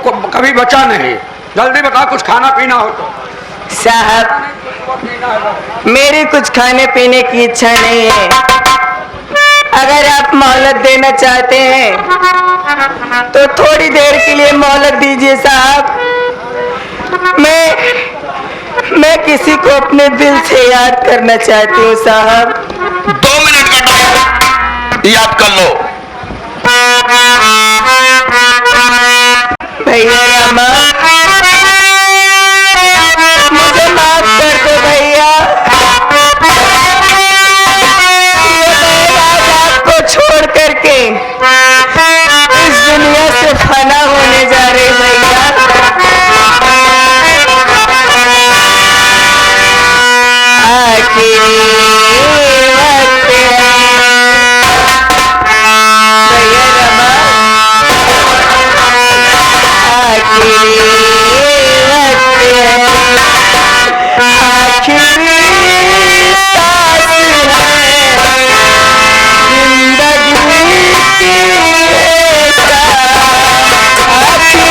कभी बचा नहीं। जल्दी बता, कुछ खाना पीना हो तो। साहब मेरी कुछ खाने पीने की इच्छा नहीं है। अगर आप मोहलत देना चाहते हैं तो थोड़ी देर के लिए मोहलत दीजिए साहब। मैं किसी को अपने दिल से याद करना चाहती हूँ साहब। 2 मिनट का टाइम, याद कर लो। भैया रामा, मुझे माफ कर दो भैया। आपको छोड़ करके इस दुनिया से फना होने जा रही भैया। आखिरी वक्त है भैया रामा, आखिरी वक्त है, आखिरी सांस है जिंदगी की ऐसा, आखिरी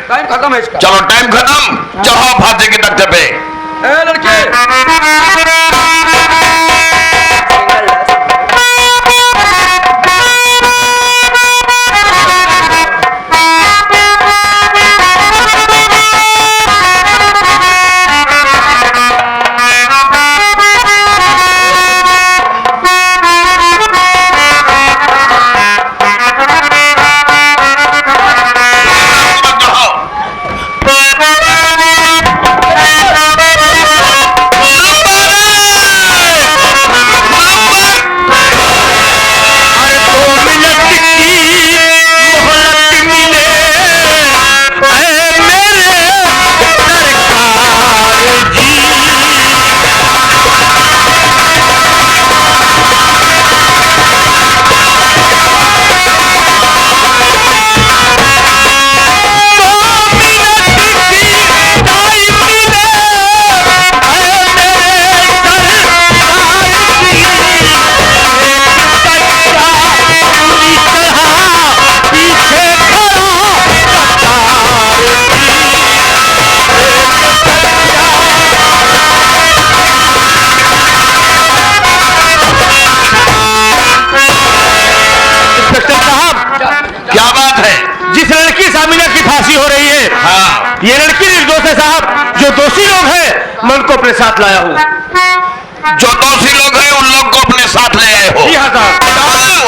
टाइम खत्म है इसका। चलो टाइम खत्म, चढ़ो फांसी के तख्ते पे। लड़के फांसी हो रही है। हाँ। ये लड़की निर्दोष है साहब। जो दोषी लोग हैं मैं उनको अपने साथ लाया हूँ। जो दोषी लोग हैं उन लोग को अपने साथ ले आए हो? जी हाँ साहब।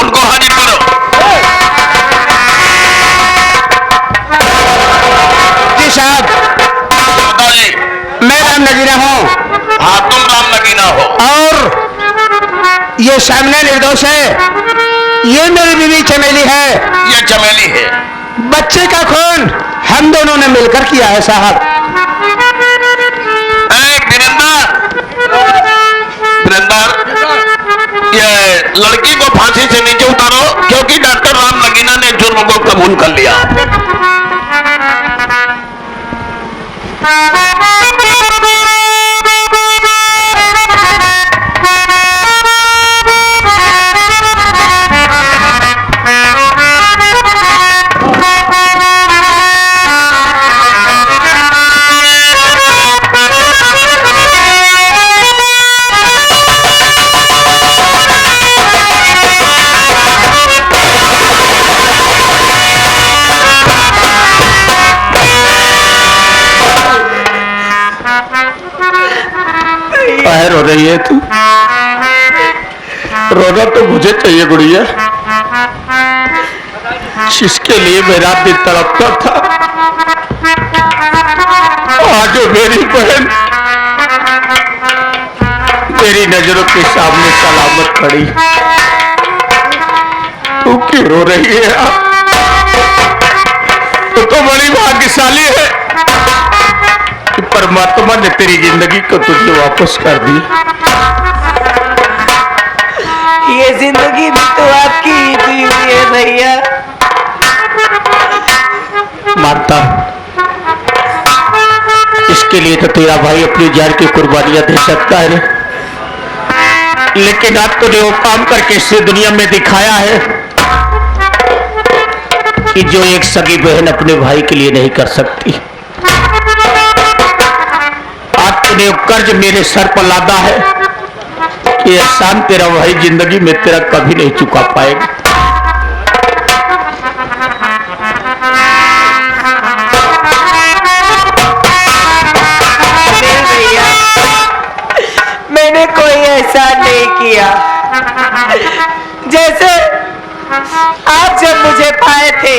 उनको हाजिर करो। जी साहब। बताइए। मैं राम नगीना हूँ। हाँ तुम राम नगीना हो। और ये सामने निर्दोष है। ये मेरी बीवी चमेली है। ये चमेली है। बच्चे का खून हम दोनों ने मिलकर किया है साहब। ये लड़की को फांसी से नीचे उतारो, क्योंकि डॉक्टर राम नगीना ने जुर्म को कबूल कर लिया। रो रही है तू? रोना तो मुझे चाहिए गुड़िया, जिसके लिए मैं रात दिन तड़पता था। आज मेरी बहन मेरी नजरों के सामने सलामत खड़ी, तू क्यों रो रही है? तो बड़ी भाग्यशाली है कि परमात्मा ने तेरी जिंदगी को तुझे वापस कर दी। ये जिंदगी भी तो आपकी ही दी हुई है भैया। मानता, इसके लिए तो तेरा भाई अपनी जान की कुर्बानियां दे सकता है, लेकिन आज तूने वो काम करके इस दुनिया में दिखाया है कि जो एक सगी बहन अपने भाई के लिए नहीं कर सकती। आज तूने कर्ज मेरे सर पर लादा है कि एहसान तेरा भाई जिंदगी में तेरा कभी नहीं चुका पाएगा। नहीं भैया, मैंने कोई एहसान नहीं किया। जैसे आप जब मुझे पाए थे,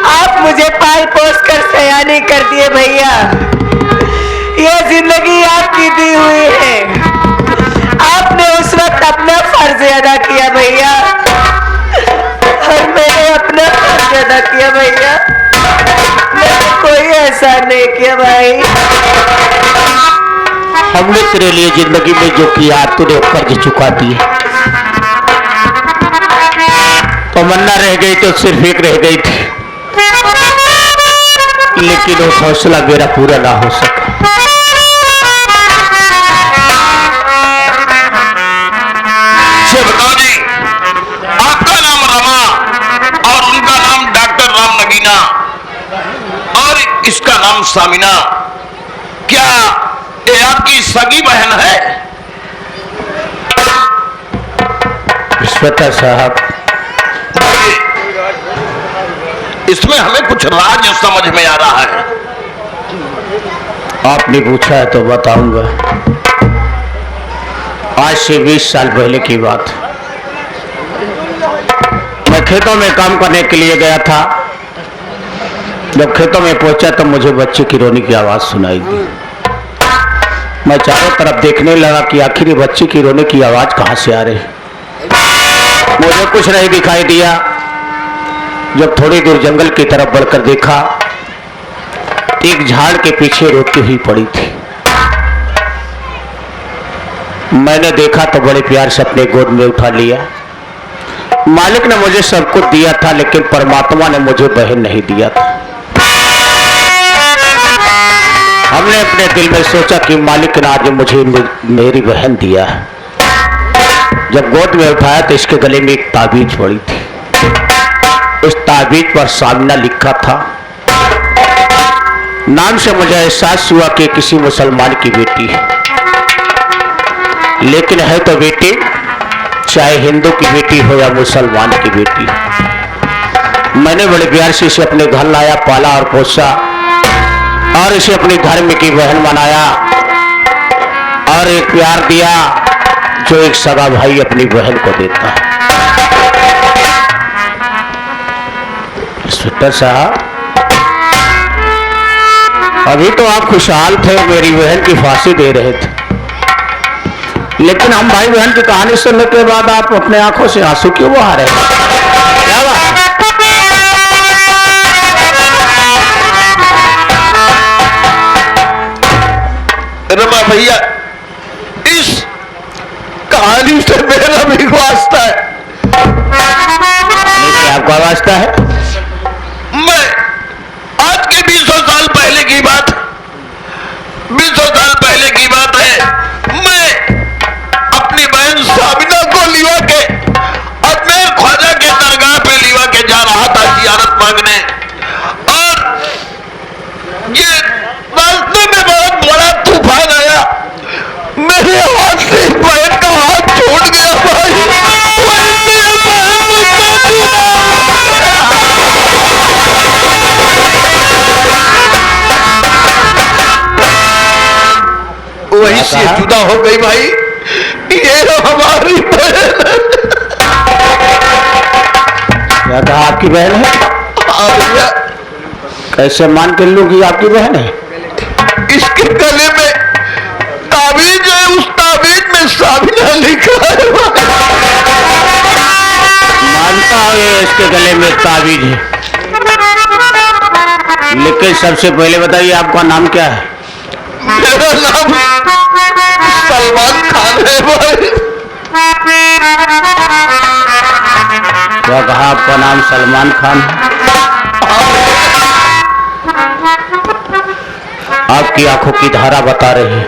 आप मुझे पाल पोस कर सयानी कर दिए भैया। ये जिंदगी आपकी दी हुई है, आपने उस वक्त अपना फर्ज अदा किया भैया, और मैंने अपना फर्ज अदा किया भैया। मैंने कोई एहसान नहीं किया भाई। हमने तेरे लिए जिंदगी में जो किया तूने कर्ज चुका दिए। तमन्ना रह गई तो सिर्फ एक रह गई थी, लेकिन वो हौसला मेरा पूरा ना हो सका। बताओ जी, आपका नाम रमा और उनका नाम डॉक्टर राम नगीना और इसका नाम सामिना, क्या ये आपकी सगी बहन है? विश्वता साहब, इसमें हमें कुछ राज समझ में आ रहा है। आपने पूछा है तो बताऊंगा। आज से 20 साल पहले की बात, मैं खेतों में काम करने के लिए गया था। जब खेतों में पहुंचा तो मुझे बच्चे की रोने की आवाज सुनाई दी। मैं चारों तरफ देखने लगा कि आखिर बच्चे की रोने की आवाज कहां से आ रही। मुझे कुछ नहीं दिखाई दिया। जब थोड़ी दूर जंगल की तरफ बढ़कर देखा, एक झाड़ के पीछे रोती हुई पड़ी थी। मैंने देखा तो बड़े प्यार से अपने गोद में उठा लिया। मालिक ने मुझे सब कुछ दिया था, लेकिन परमात्मा ने मुझे बहन नहीं दिया था। हमने अपने दिल में सोचा कि मालिक ने आज मुझे मेरी बहन दिया है। जब गोद में उठाया तो इसके गले में एक ताबीज पड़ी थी। उस ताबीज पर सामिना लिखा था। नाम से मुझे एहसास हुआ कि किसी मुसलमान की बेटी है, लेकिन है तो बेटी, चाहे हिंदू की बेटी हो या मुसलमान की बेटी। मैंने बड़े प्यार से इसे अपने घर लाया, पाला और पोसा, और इसे अपने धर्म की बहन बनाया और एक प्यार दिया जो एक सगा भाई अपनी बहन को देता है। इंस्पेक्टर साहब, अभी तो आप खुशहाल थे, मेरी बहन की फांसी दे रहे थे, लेकिन हम भाई बहन की कहानी सुनने के बाद आप अपने आंखों से आंसू क्यों बहा रहे हैं? क्या बात? रमा भैया, इस कहानी से मेरा भी वास्ता है। आपका वास्ता है? मैं आज के 200 साल पहले की बात, 200 साल पहले की बात है। मैं अपनी बहन साबिना को लिवा के अजमेर ख्वाजा के दरगाह पे लिवा के जा रहा था जियारत मांगने, और ये रास्ते में बहुत बड़ा तूफान आया। मेरे हाथ से बहन का हाथ छूट गया भाई। वही से जुदा हो गई भाई। ये हमारी बहन। क्या कहा? आपकी बहन है? हाँ भैया। कैसे मान के लूं कि आपकी बहन है? इसके गले में ताबीज है, उस ताबीज में साबिना लिखा है। मानता हूं ये इसके गले में ताबीज है, लेकिन सबसे पहले बताइए आपका नाम क्या है? मेरा नाम सलमान खान है भाई। क्या कहा? आपका नाम सलमान खान है? आपकी आंखों की धारा बता रही है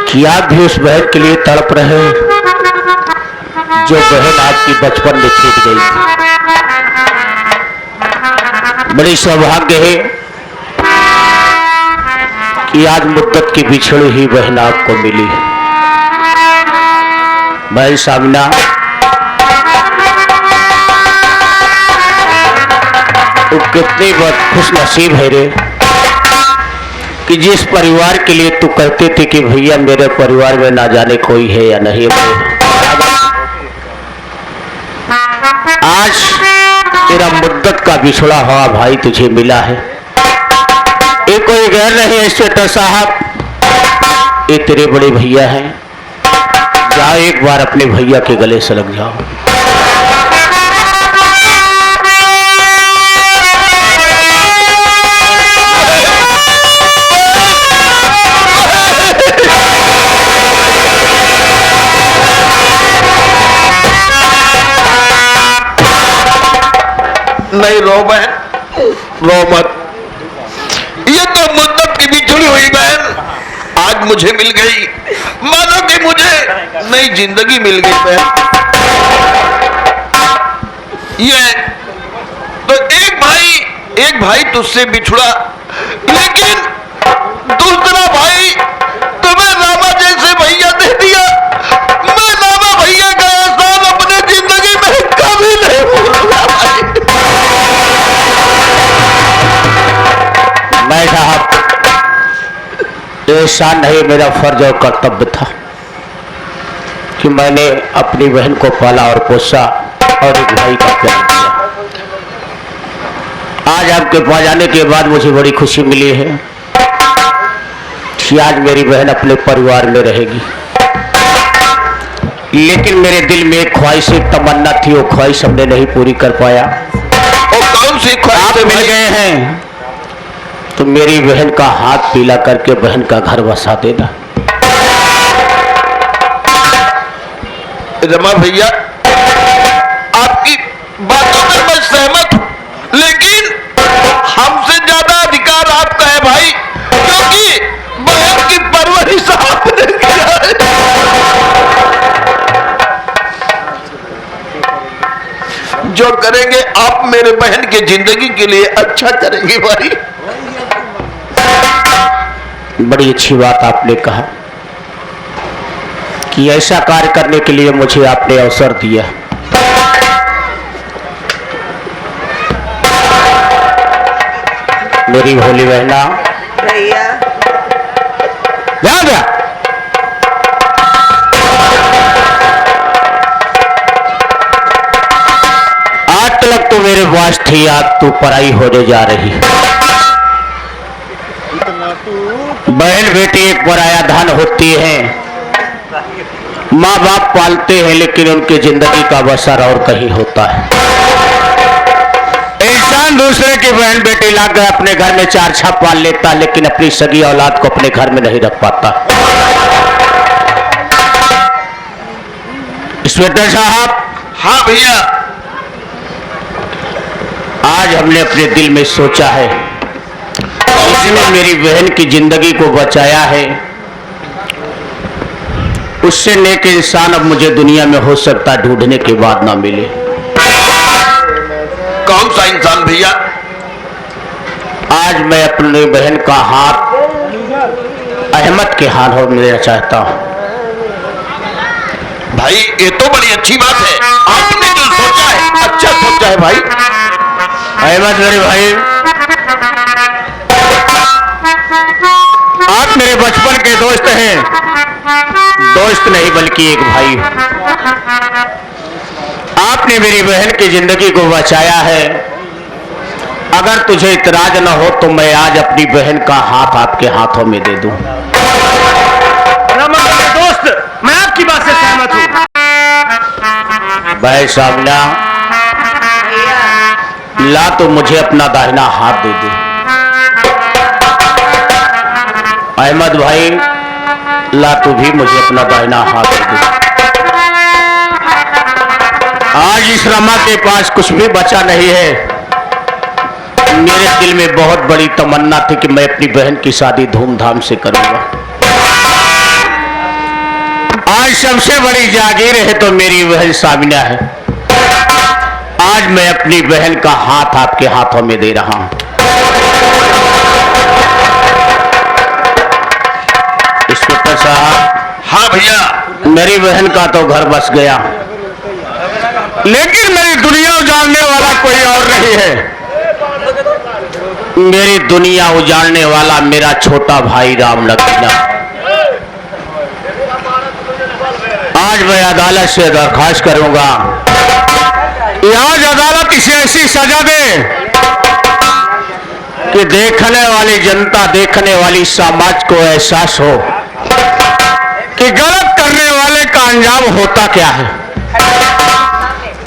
कि आप भी उस बहन के लिए तड़प रहे हैं जो बहन आपकी बचपन में छूट गई थी। बड़ी सौभाग्य है कि आज मुद्दत की बिछड़ी हुई बहन आपको मिली। बहन साबिना, तू कितनी खुश नसीब है रे कि जिस परिवार के लिए तू कहते थे कि भैया मेरे परिवार में ना जाने कोई है या नहीं है, आज तेरा मुद्दत का बिछड़ा हुआ भाई तुझे मिला है। ये कोई गैर नहीं है इंस्पेक्टर साहब, ये तेरे बड़े भैया हैं। जाओ एक बार अपने भैया के गले से लग जाओ। नहीं रो बहन, रो मत। ये तो मुद्दत की बिछड़ी हुई बहन आज मुझे मिल गई, मानो कि मुझे नई जिंदगी मिल गई बहन। ये तो एक भाई तुझसे बिछड़ा, लेकिन दूसरा भाई तुम्हें रामा जैसे भैया दे दिया। मैं रामा भैया का एहसान अपने जिंदगी में कभी नहीं भूलूंगा भाई। मैं साहब, एहसान नहीं, मेरा फर्ज और कर्तव्य था कि मैंने अपनी बहन को पाला और पोसा और एक भाई का प्यार दिया। आज आपके पास जाने के बाद मुझे बड़ी खुशी मिली है कि आज मेरी बहन अपने परिवार में रहेगी। लेकिन मेरे दिल में एक ख्वाहिश, एक तमन्ना थी, वो ख्वाहिश हमने नहीं पूरी कर पाया। और कौन सी ख्वाहिश मिल गए हैं तो मेरी बहन का हाथ पीला करके बहन का घर बसा देना। रमा भैया, आपकी बातों में मैं सहमत हूं, लेकिन हमसे ज्यादा अधिकार आपका है भाई, क्योंकि बहन की परवरिश आपने किया है। जो करेंगे आप मेरे बहन की जिंदगी के लिए अच्छा करेंगे भाई। बड़ी अच्छी बात आपने कहा कि ऐसा कार्य करने के लिए मुझे आपने अवसर दिया। मेरी भोली बहना, भैया ध्यान दे। आज तक तो मेरे पास थी, आज तू पराई होने जा रही। बहन बेटी एक पराया धन होती है। माँ बाप पालते हैं लेकिन उनकी जिंदगी का बसर और कहीं होता है। इंसान दूसरे की बहन बेटी लाकर अपने घर में चार छाप पाल लेता लेकिन अपनी सगी औलाद को अपने घर में नहीं रख पाता। इंस्पेक्टर साहब। हाँ भैया। आज हमने अपने दिल में सोचा है, जिसने मेरी बहन की जिंदगी को बचाया है उससे नेक इंसान अब मुझे दुनिया में हो सकता ढूंढने के बाद ना मिले। कौन सा इंसान भैया? आज मैं अपनी बहन का हाथ अहमद के हाथ में देना चाहता हूँ। भाई ये तो बड़ी अच्छी बात है, आपने जो सोचा है अच्छा सोचा है भाई। अहमद मेरे भाई, आप मेरे बचपन के दोस्त हैं, दोस्त नहीं बल्कि एक भाई। आपने मेरी बहन की जिंदगी को बचाया है। अगर तुझे इतराज न हो तो मैं आज अपनी बहन का हाथ आपके हाथों में दे दूं। दोस्त, मैं आपकी बात से सहमत हूँ। भाई सामना ला तो मुझे अपना दाहिना हाथ दे दे। अहमद भाई ला तू भी मुझे अपना दाहिना हाथ दे दे। आज इस रमा के पास कुछ भी बचा नहीं है। मेरे दिल में बहुत बड़ी तमन्ना थी कि मैं अपनी बहन की शादी धूमधाम से करूंगा। आज सबसे बड़ी जागीर है तो मेरी बहन सामिना है। आज मैं अपनी बहन का हाथ आपके हाथों में दे रहा हूं। इंस्पेक्टर साहब। हाँ भैया। मेरी बहन का तो घर बस गया लेकिन मेरी दुनिया उजाड़ने वाला कोई और नहीं है। मेरी दुनिया उजाड़ने वाला मेरा छोटा भाई राम नगीना। आज मैं अदालत से दरखास्त करूंगा कि आज अदालत इसे ऐसी सजा दे कि देखने वाली जनता, देखने वाली समाज को एहसास हो कि गलत करने वाले का अंजाम होता क्या है,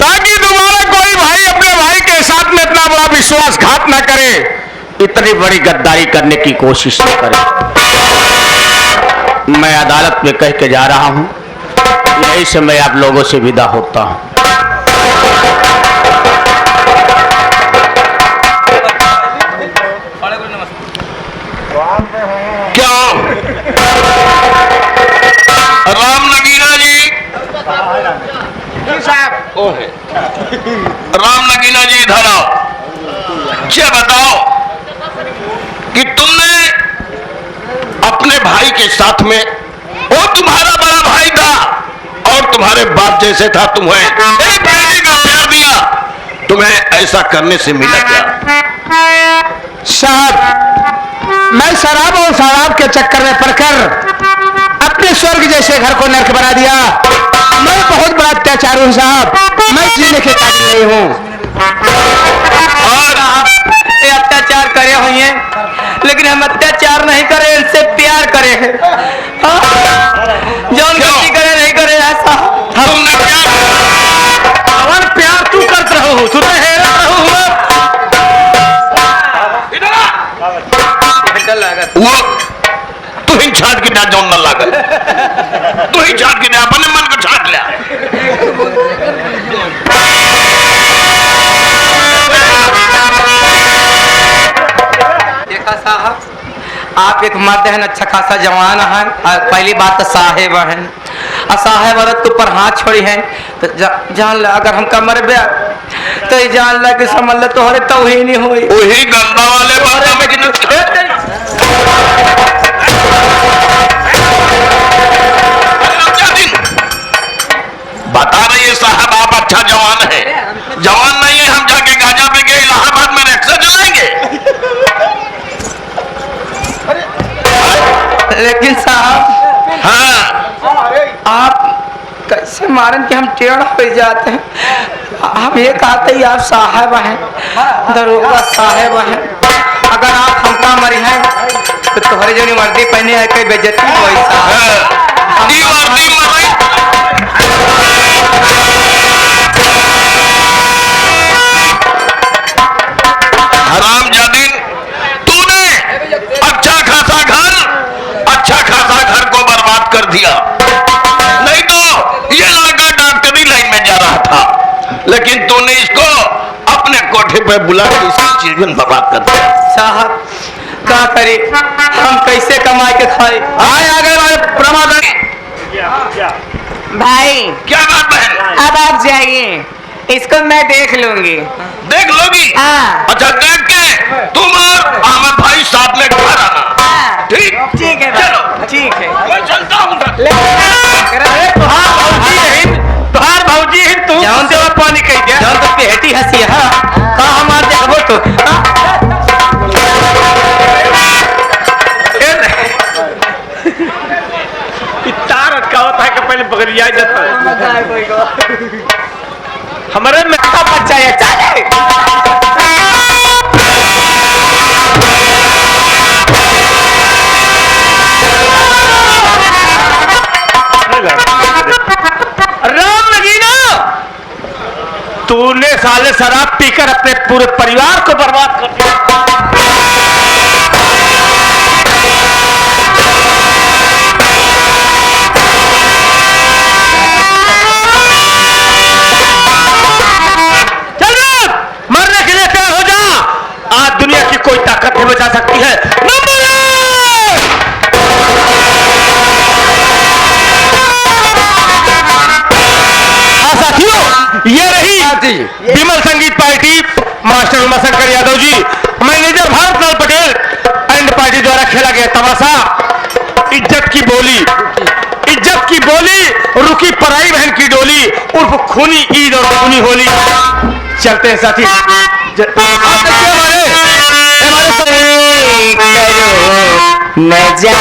ताकि दोबारा कोई भाई अपने भाई के साथ में इतना बड़ा विश्वासघात न करे, इतनी बड़ी गद्दारी करने की कोशिश न करे। मैं अदालत में कह के जा रहा हूं, यही से मैं आप लोगों से विदा होता हूं। क्या राम नगीना जी? साहब ओ है राम नगीना जी, इधर आओ। अच्छा बताओ कि तुमने अपने भाई के साथ में, वो तुम्हारा बड़ा भाई था और तुम्हारे बाप जैसे था, तुम्हें एक बेटे का प्यार दिया, तुम्हें ऐसा करने से मिला क्या? साहब, मैं शराब और शराब के चक्कर में पड़कर अपने स्वर्ग जैसे घर को नर्क बना दिया। मैं बहुत बड़ा अत्याचार हूँ साहब, मैं जीने के काबिल नहीं हूँ। और ये अत्याचार करे हुए हैं, लेकिन हम अत्याचार नहीं करे, इनसे प्यार करे हैं। जो गलती करे नहीं करे ऐसा तुमने और प्यार तू करते रहो, तू तो हैरान रहो। वो तू ही छाट के ना जो न लागल, तू ही छाट के ना अपने मन को छाट लिया। देखा साहब, आप एक मर्द हैं, अच्छा खासा जवान है, पहली बात तो साहेब हैं, साहेब औरत के ऊपर हाथ छोड़ी है तो जान ला अगर हमका मर गया तो ये जान ला कि समझ ला तो हरे तो ही नहीं हुई। वही गंदा वाले बात में बता रही है साहब, आप अच्छा जवान है। जवान नहीं है, हम जाके गाजा पे गए इलाहाबाद में रिक्शा चलाएंगे। लेकिन साहब, हाँ, आप कैसे मारन कि हम टेढ़ हो जाते हैं। हम ये कहते ही आप साहेब हैं, दरोगा साहेब हैं, अगर आप हमका मरी हैं तो तुम्हारी जो वर्दी पहने है कई बेइज्जती वैसा ई वर्दी मरई हरामजादी, तूने अच्छा खासा घर को बर्बाद कर दिया। नहीं तो ये लड़का डॉक्टरी लाइन में जा रहा था, लेकिन तूने इसको अपने कोठे पे बुला के इसकी चीज बर्बाद कर दिया। साहब क्या करे, हम कैसे कमा के खाए। आए आ गए प्रमाद। भाई क्या बात बहन? अब आप जाइए, इसको मैं देख लूंगी। देख लोगी? हाँ। अच्छा, देख के तुम और अहमद भाई साथ में घर आना। हाँ। ठीक ठीक है चलो, ठीक है। मैं चलता हूँ। तुहार भौजी है तू जान सेवा पानी कह दिया जान तो पेटी हंसी है का हमार देखबो तो तार अटकावत है कि पहले बगरिया जाता हमारे में का बच्चा है चले राम नगीना, तूने साले शराब पीकर अपने पूरे परिवार को बर्बाद कर दिया। चल रे, मरने के लिए तैयार हो जा। आज दुनिया की कोई ताकत नहीं बचा सकती है। नंबर एक! हाँ साथियों, ये रही Vimal Sangeet party, master Umashankar Yadav ji, manager Bharatlal Patel and party द्वारा खेला गया तमाशा इज्जत की बोली रुकी पराई बहन की डोली उर्फ खूनी ईद और खूनी होली। चलते हैं साथी। न जा